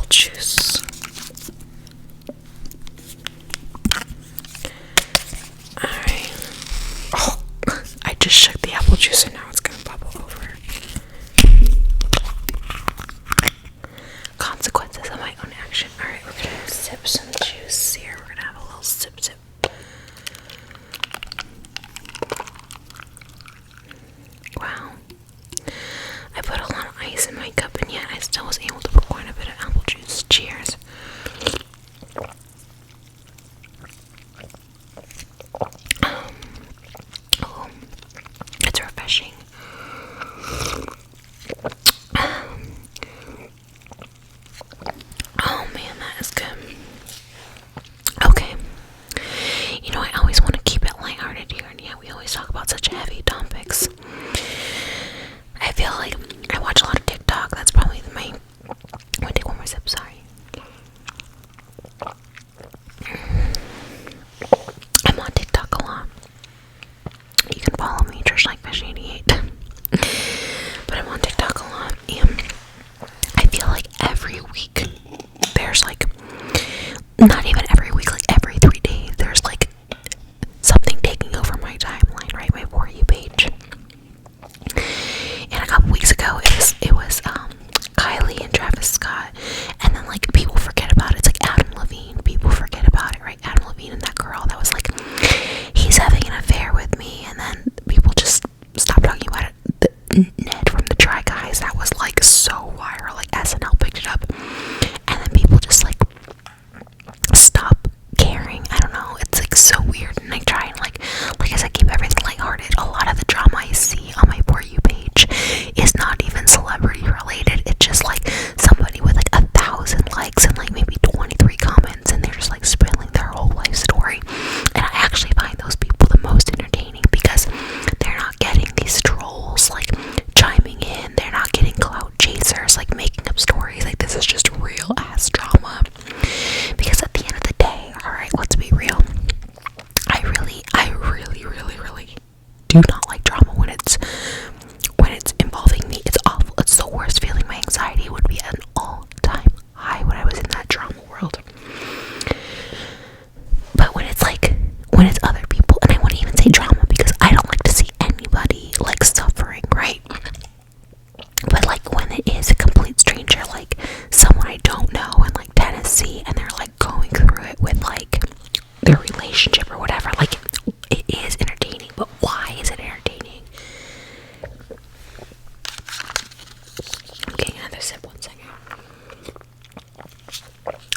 juice. Alright. Oh, I just shook the apple juice and now it's gonna bubble over. Consequences of my own action. Alright, we're gonna sip some juice here. We're gonna have a little sip. Wow. I put a lot of ice in my cup and yet I still was able to put quite a bit of apple juice. Cheers. Oh, it's refreshing. Oh man, that is good. Okay. You know, I always want to keep it lighthearted here, and yet we always talk about such heavy topics. I feel like I watch a lot of TikTok. That's probably my... I'm gonna take one more sip, sorry. I'm on TikTok a lot. You can follow me, Trish88. But I'm on TikTok a lot, and I feel like every week there's like, not even every week, like every 3 days, there's like something taking over my timeline, right? My For You page. And a couple weeks ago, it was Kylie and Travis Scott, and then like people forget about it. It's like Adam Levine. People forget about it, right? Adam Levine and that girl that was like, he's having an affair with me, and then people just stop talking about it. Ned from the Try Guys, that was like so viral. Like SNL picked it up, and then people just like stop caring. I don't know. It's like so weird, and I try and like I said, keep everything lighthearted. A lot of the drama I see on my For You page is not even celebrity related. It's just like somebody with like 1,000 likes and like maybe 23 comments, and they're just like spilling their whole life story. And I actually find those people the most entertaining because they're not getting these trolls like chiming in. They're not getting clout chasers like making up stories. Like, this is just real ass drama. Because at the end of the day, alright, let's be real. I really do not like drama when it's involving me. It's awful. It's the worst feeling. My anxiety would be at an all-time high when I was in that drama world. But when it's other people, and I wouldn't even say drama because I don't like to see anybody like suffering, right? But like when it is a complete stranger, like someone I don't know in like Tennessee, and they're like going through it with like their relationship or whatever, like it is entertaining. But why is it entertaining? I'm getting another sip, 1 second.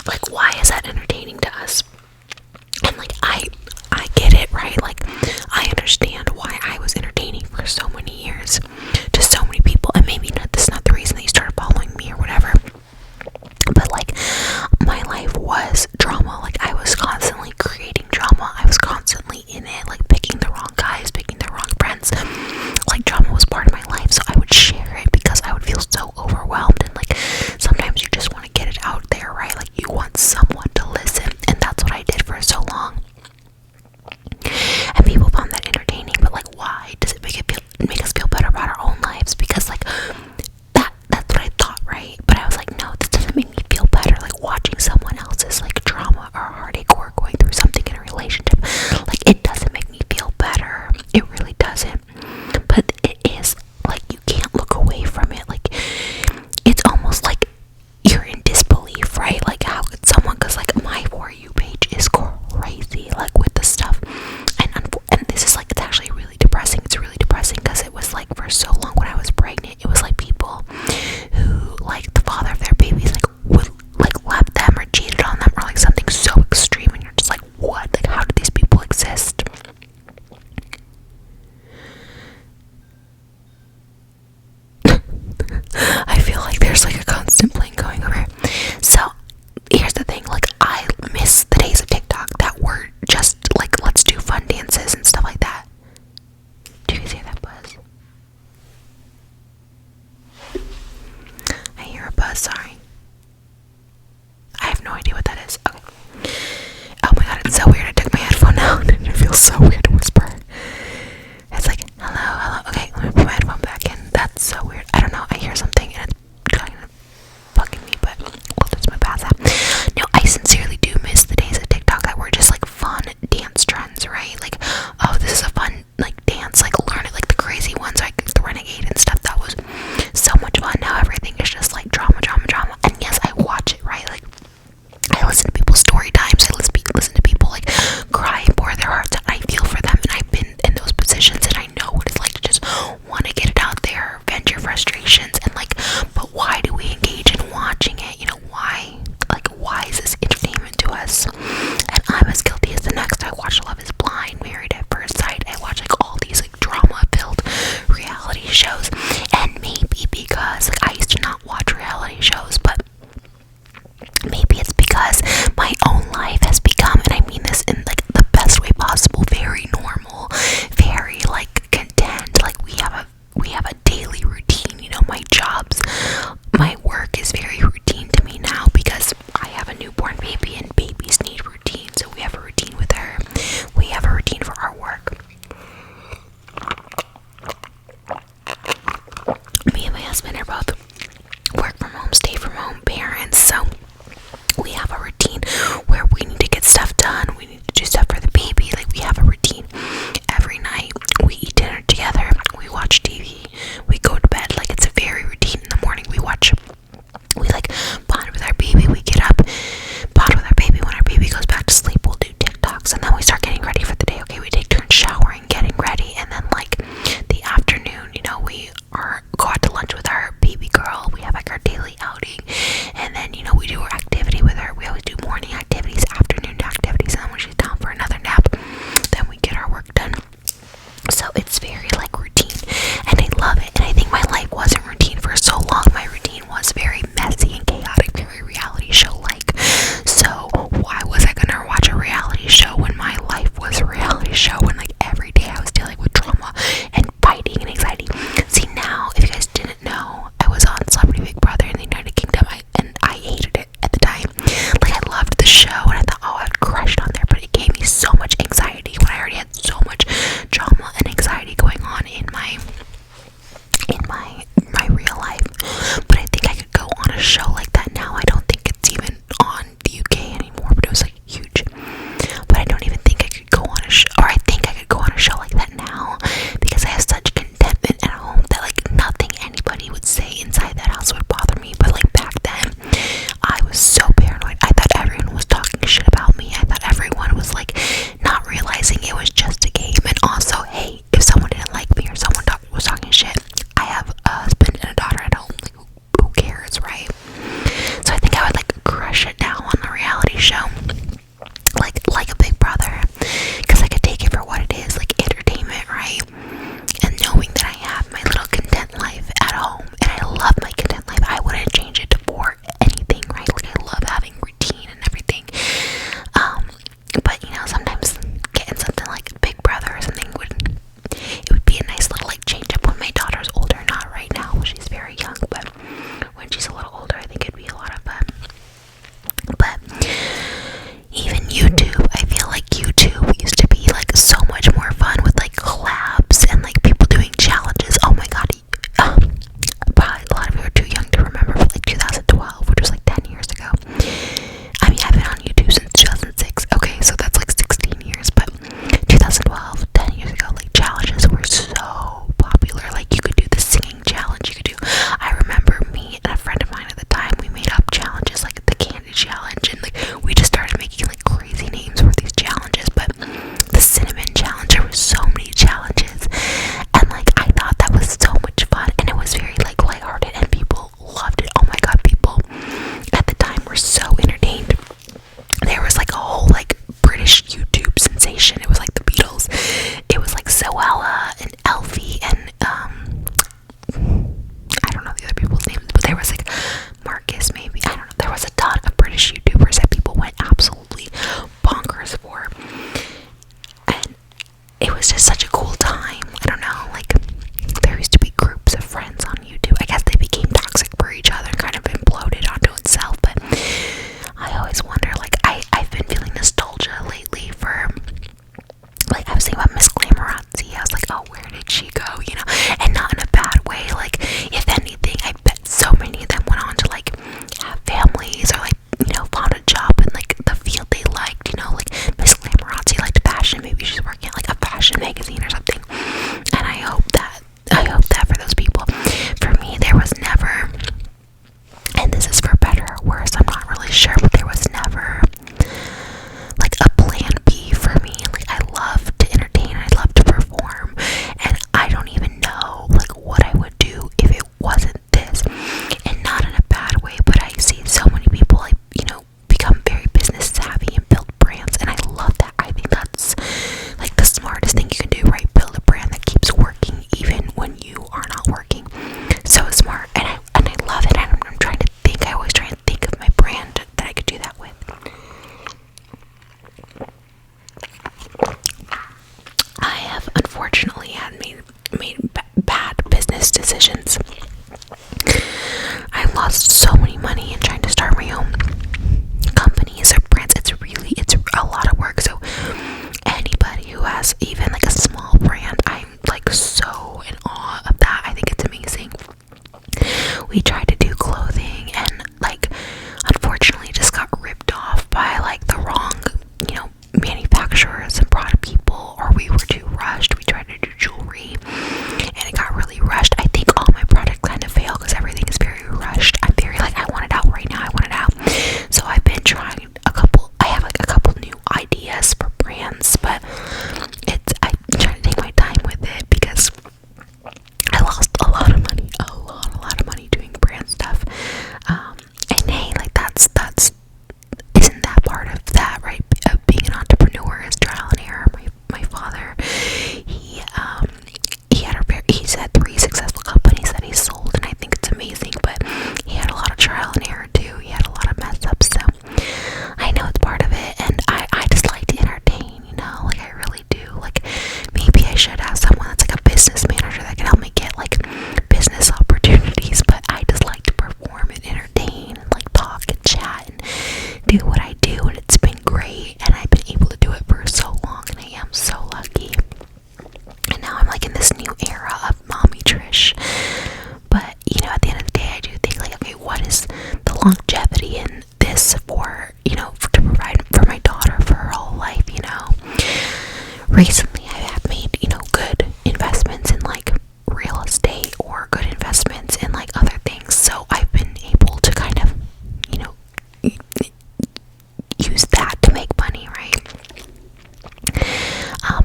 Like, why is that entertaining to us? And like I get it, right? Like I understand why I was entertaining for so many years to so many people, and maybe this is not the reason that you started following me or whatever, but like my life was drama. Like I was constantly creating drama. I was constantly in it, like picking the wrong guys, picking the wrong friends. Like drama was part of my life, so I would share it because I would feel so overwhelmed, and like sometimes you just want to get it out there, right? Like you want someone to listen, and that's what I did for so long. And people found that entertaining, but like why does it make us feel better about our own lives? Because like that's what I thought, right? But I was like, no, this doesn't make me feel better. Like watching someone else's like drama or heartache or going through something in a relationship, like it doesn't make me feel better. It really doesn't. But it is like you can't look away from it. Like it's almost like you're in disbelief, right? Like how could someone, because like my For You page is crazy, like with the stuff, and this is like, it's actually really depressing. It's really depressing because it was like for so long when I was pregnant, it was like people who like the father of their babies like would like left them or cheated on them or like something so extreme, and you're just like, what? Like how do these people exist? I feel like there's like a constant plane going over. So here's the thing, like I miss the days of TikTok that were just like, let's do fun dances and stuff like that. Do you hear that buzz? I hear a buzz, sorry. I have no idea what that is. Okay. Oh my god, it's so weird. I took my headphone out and it feels so weird to whisper. It's like, hello. Okay, let me put my headphone back in. That's so weird. I don't know. I hear something and it's kind of bugging me, but well, that's my back. do what I do, and it's been great, and I've been able to do it for so long, and I am so lucky. And now I'm like in this new era of mommy Trish. But you know, at the end of the day, I do think like, okay, what is the longevity in this for, you know, to provide for my daughter for her whole life, you know? Recently I have made, you know, good investments in like real estate or good investments in like other things, so I've been able to kind of, you know, use that to make money, right?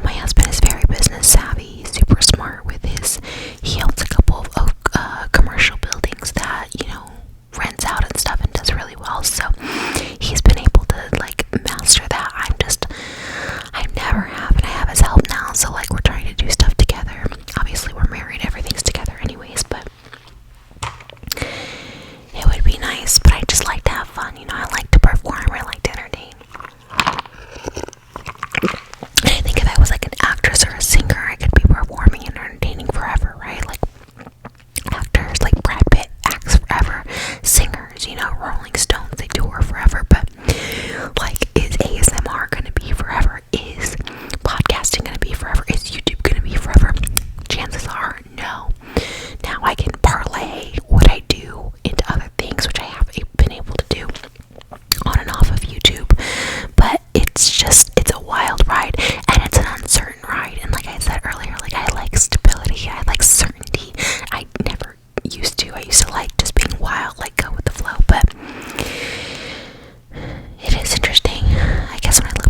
My husband is very business savvy, super smart with his, he owns a couple of commercial buildings that, you know, rents out and stuff and does really well, so he's been able to like master that. I never have, and I have his help now, so like we're trying to do stuff together. Obviously we're married, everything's together anyways, but it would be nice. But I just like to have fun, you know, I like to perform, I like to entertain. And I think if I was like an actress or a singer, I could be performing and entertaining forever, right? Like actors like Brad Pitt acts forever, singers, you know, Rolling Stones, they tour forever. But like, is ASMR gonna be forever? Is podcasting gonna be forever? Is YouTube gonna be forever? Chances are no. Now I can parlay what I do into other things, which I have been able to do on and off of YouTube, but it's a wild ride, and it's an uncertain ride. And like I said earlier, like I like stability, I like certainty. I never used to. I used to like just being wild, like go with the flow. But it is interesting. I guess when I look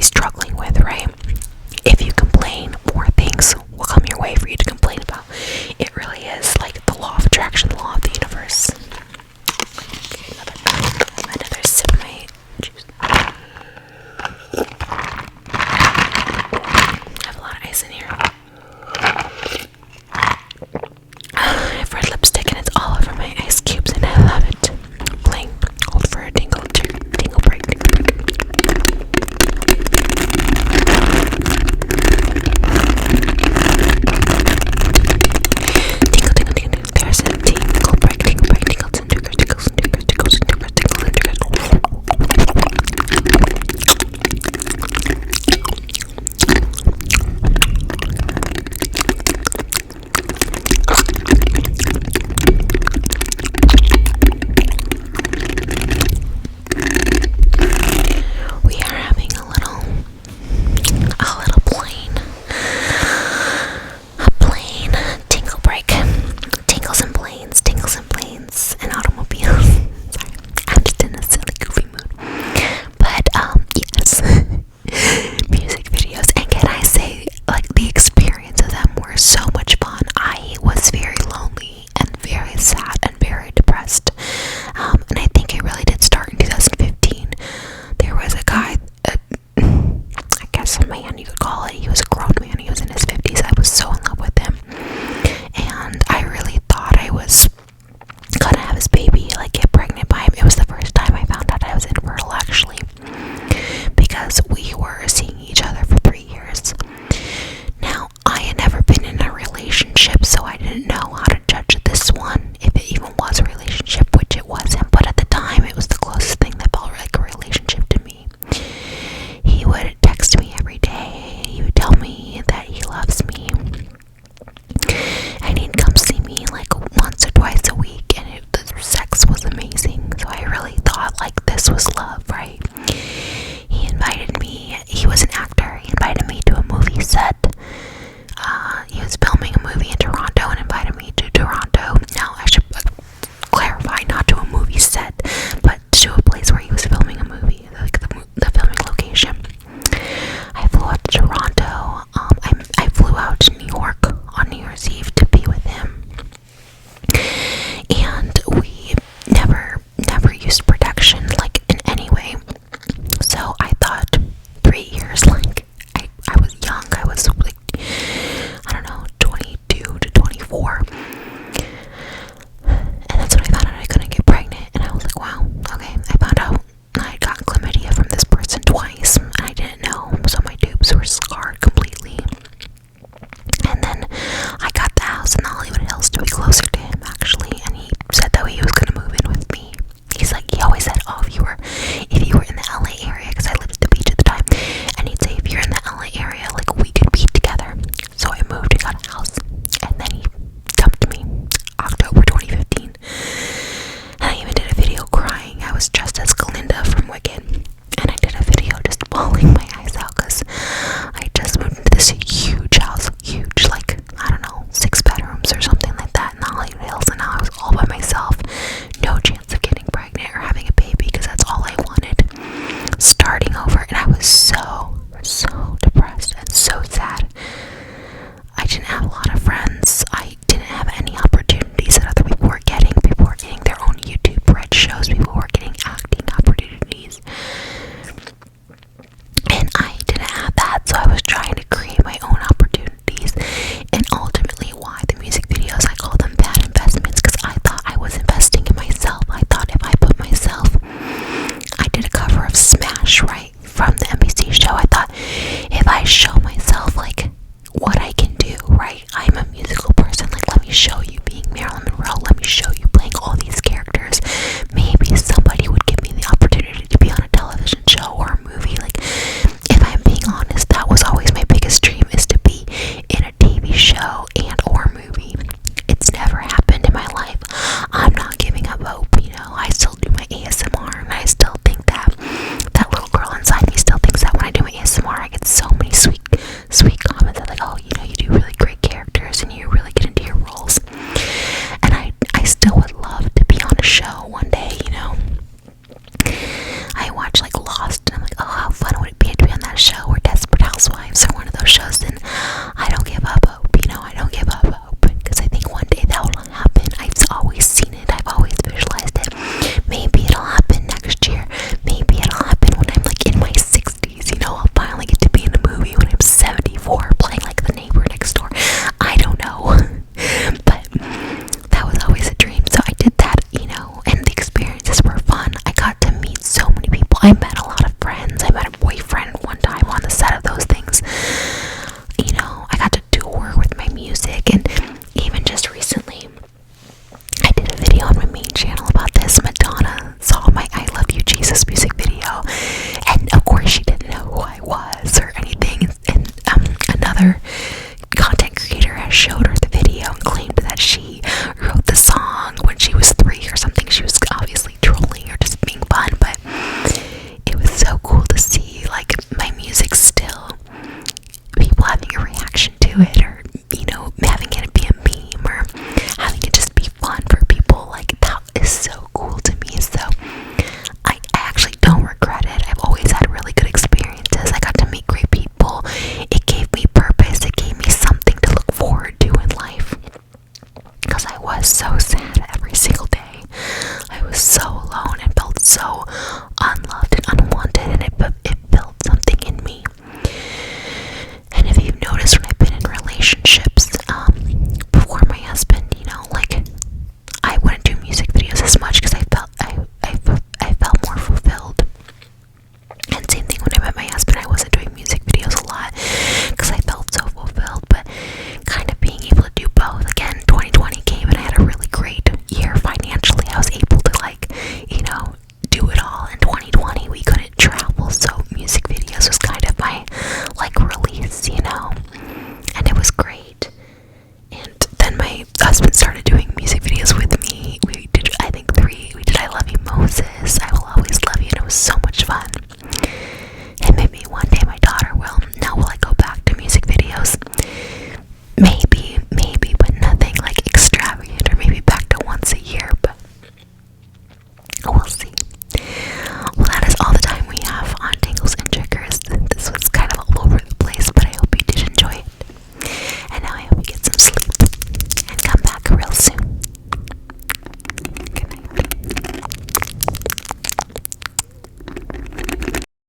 struggling with, right?